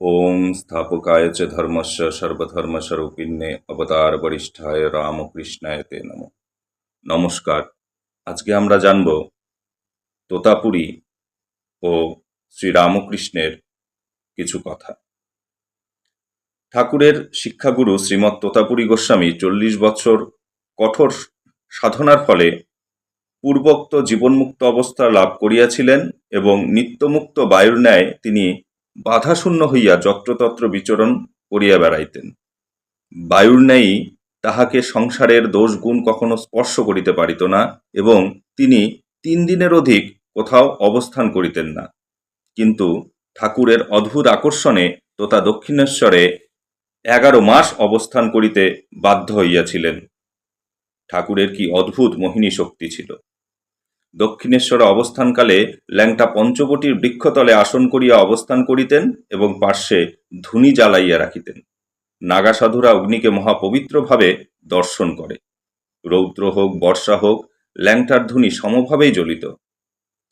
ওম স্থাপকায় চ ধর্মস্য সর্বধর্মস্বরূপিণে অবতার বরিষ্ঠায় রামকৃষ্ণায় তে নমঃ। নমস্কার। আজকে আমরা জানব তোতাপুরী ও শ্রীরামকৃষ্ণের কিছু কথা। ঠাকুরের শিক্ষাগুরু শ্রীমৎ তোতাপুরী গোস্বামী 40 বছর কঠোর সাধনার ফলে পূর্বোক্ত জীবনমুক্ত অবস্থা লাভ করিয়াছিলেন এবং নিত্যমুক্ত বায়ুর ন্যায় তিনি বাধাশূন্য হইয়া যত্রতত্র বিচরণ করিয়া বেড়াইতেন। বায়ুর ন্যায়ই তাহাকে সংসারের দোষ গুণ কখনো স্পর্শ করিতে পারিত না এবং তিনি 3 দিনের অধিক কোথাও অবস্থান করিতেন না। কিন্তু ঠাকুরের অদ্ভুত আকর্ষণে তোতা দক্ষিণেশ্বরে 11 মাস অবস্থান করিতে বাধ্য হইয়াছিলেন। ঠাকুরের কি অদ্ভুত মোহিনী শক্তি ছিল। দক্ষিণেশ্বরে অবস্থানকালে ল্যাংটা পঞ্চবটির বৃক্ষতলে আসন করিয়া অবস্থান করিতেন এবং পার্শ্বে ধুনি জ্বালাইয়া রাখিতেন। নাগা সাধুরা অগ্নিকে মহাপবিত্রভাবে দর্শন করে। রৌদ্র হোক বর্ষা হোক ল্যাংটার ধুনি সমভাবেই জ্বলিত।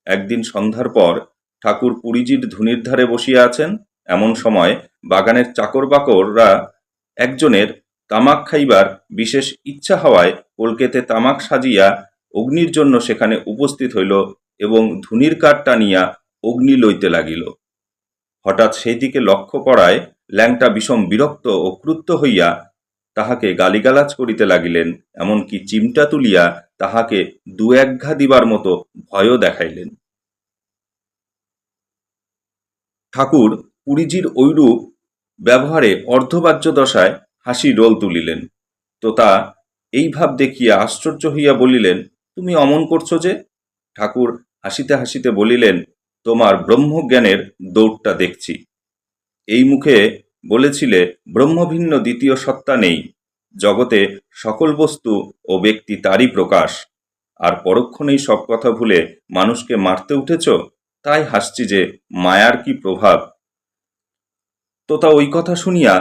একদিন সন্ধ্যার পর ঠাকুর পুরীজির ধুনির ধারে বসিয়া আছেন। এমন সময় বাগানের চাকর বাকররা একজনের তামাক খাইবার বিশেষ ইচ্ছা হওয়ায় কলকেতে তামাক সাজিয়া অগ্নির জন্য সেখানে উপস্থিত হইল এবং ধুনির কাঠ টানিয়া অগ্নি লইতে লাগিল। হঠাৎ সেই দিকে লক্ষ্য পড়ায় ল্যাংটা বিষম বিরক্ত ও ক্রুদ্ধ হইয়া তাহাকে গালিগালাজ করিতে লাগিলেন, এমনকি চিমটা তুলিয়া তাহাকে 2-1 ঘা দিবার মতো ভয়ও দেখাইলেন। ঠাকুর পুরীজির ঐরূপ ব্যবহারে অর্ধবাহ্য দশায় হাসি রোল তুলিলেন। তোতা এই ভাব দেখিয়া আশ্চর্য হইয়া বলিলেন, তুমি অমন করছো যে? ঠাকুর হাসিতে হাসিতে বলিলেন, তোমার ব্রহ্মজ্ঞানের দৌড়টা দেখছি। এই মুখে বলেছিলে ব্রহ্মভিন্ন দ্বিতীয় সত্তা নেই, জগতে সকল বস্তু ও ব্যক্তি তারই প্রকাশ, আর পরক্ষণেই সব কথা ভুলে মানুষকে মারতে উঠেছ, তাই হাসছি যে মায়ার কি প্রভাব। তোতা ওই কথা শুনিয়া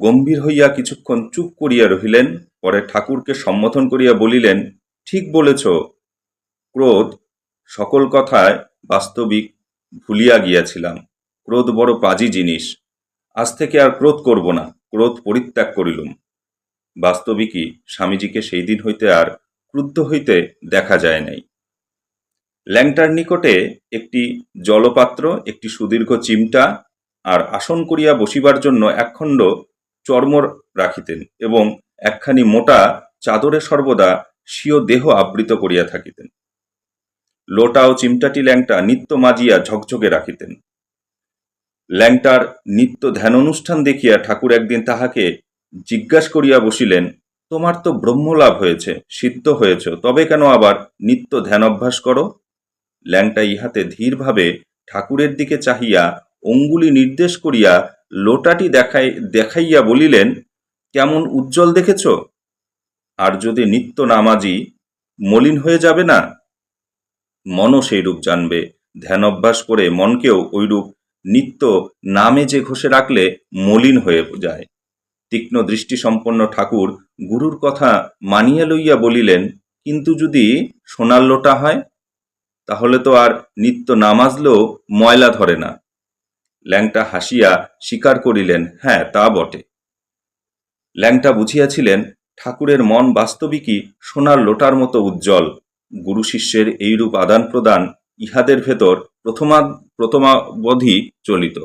গম্ভীর হইয়া কিছুক্ষণ চুপ করিয়া রহিলেন। পরে ঠাকুরকে সম্বোধন করিয়া বলিলেন, ঠিক বলেছ, ক্রোধ সকল কথায় বাস্তবিক ভুলিয়া গিয়াছিলাম। ক্রোধ বড় পাজি জিনিস। আজ থেকে আর ক্রোধ করব না, ক্রোধ পরিত্যাগ করিলুম। বাস্তবিকই স্বামীজিকে সেই দিন হইতে আর ক্রুদ্ধ হইতে দেখা যায় নাই। ল্যাংটার নিকটে একটি জলপাত্র, একটি সুদীর্ঘ চিমটা আর আসন করিয়া বসিবার জন্য একখণ্ড চর্ম রাখিতেন এবং একখানি মোটা চাদরে সর্বদা স্বীয় দেহ আবৃত করিয়া থাকিতেন। লোটা ও চিমটাটি ল্যাংটা নিত্য মাজিয়া ঝকঝকে রাখিতেন। ল্যাংটার নিত্য ধ্যান অনুষ্ঠান দেখিয়া ঠাকুর একদিন তাহাকে জিজ্ঞাসা করিয়া বসিলেন, তোমার তো ব্রহ্মলাভ হয়েছে, সিদ্ধ হয়েছ, তবে কেন আবার নিত্য ধ্যান অভ্যাস করো? ল্যাংটা ইহাতে ধীরভাবে ঠাকুরের দিকে চাহিয়া অঙ্গুলি নির্দেশ করিয়া লোটাটি দেখাইয়া বলিলেন, কেমন উজ্জ্বল দেখেছ? আর যদি নিত্য নামাজি মলিন হয়ে যাবে না? মনও সেইরূপ জানবে। ধ্যান অভ্যাস করে মনকেও ঐরূপ নিত্য নামে যে ঘষে রাখলে মলিন হয়ে যায়। তীক্ষ্ণ দৃষ্টিসম্পন্ন ঠাকুর গুরুর কথা মানিয়া লইয়া বলিলেন, কিন্তু যদি সোনার লোটা হয়, তাহলে তো আর নিত্য নামাজলেও ময়লা ধরে না। ল্যাংটা হাসিয়া স্বীকার করিলেন, হ্যাঁ তা বটে। ল্যাংটা বুঝিয়াছিলেন ঠাকুরের মন বাস্তবিকই সোনার লোটার মতো উজ্জ্বল। গুরু শিষ্যের এইরূপ আদান প্রদান ইহাদের ভেতর প্রথমাবধি চলিত।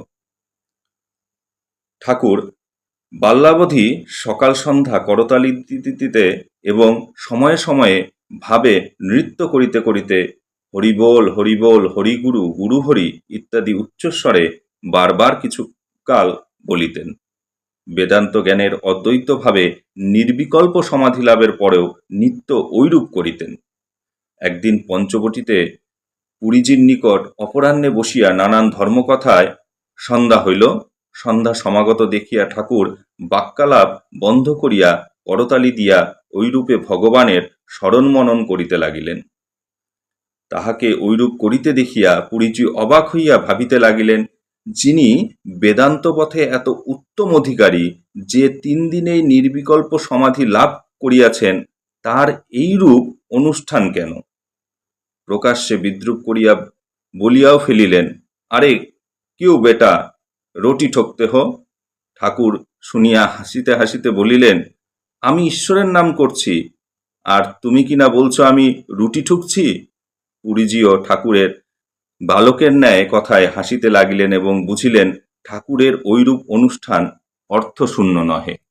ঠাকুর বাল্যাবধি সকাল সন্ধ্যা করতালি দিতে এবং সময়ে সময়ে ভাবে নৃত্য করিতে করিতে হরিবোল হরিবোল হরিগুরু গুরু হরি ইত্যাদি উচ্চস্বরে বারবার কিছু কাল বলিতেন। বেদান্ত জ্ঞানের অদ্বৈতভাবে নির্বিকল্প সমাধি লাভের পরেও নিত্য ঐরূপ করিতেন। একদিন পঞ্চবটিতে পুরীজির নিকট অপরাহ্নে বসিয়া নানান ধর্মকথায় সন্ধ্যা হইল। সন্ধ্যা সমাগত দেখিয়া ঠাকুর বাক্যালাপ বন্ধ করিয়া করতালি দিয়া ঐরূপে ভগবানের স্মরণ মনন করিতে লাগিলেন। তাহাকে ঐরূপ করিতে দেখিয়া পুরীজি অবাক হইয়া ভাবিতে লাগিলেন, যিনি বেদান্ত পথে এত উত্তম অধিকারী, যে 3 দিনেই নির্বিকল্প সমাধি লাভ করিয়াছেন, তার এইরূপ অনুষ্ঠান কেন? প্রকাশ্যে বিদ্রূপ করিয়া বলিয়াও ফেলিলেন, আরে কেউ বেটা, রুটি ঠকতে হো। ঠাকুর শুনিয়া হাসিতে হাসিতে বলিলেন, আমি ঈশ্বরের নাম করছি, আর তুমি কিনা বলছো আমি রুটি ঠুকছি। পুরীজিও ঠাকুরের বালকের ন্যায় কথায় হাসিতে লাগিলেন এবং বুঝিলেন ঠাকুরের ঐরূপ অনুষ্ঠান অর্থশূন্য নহে।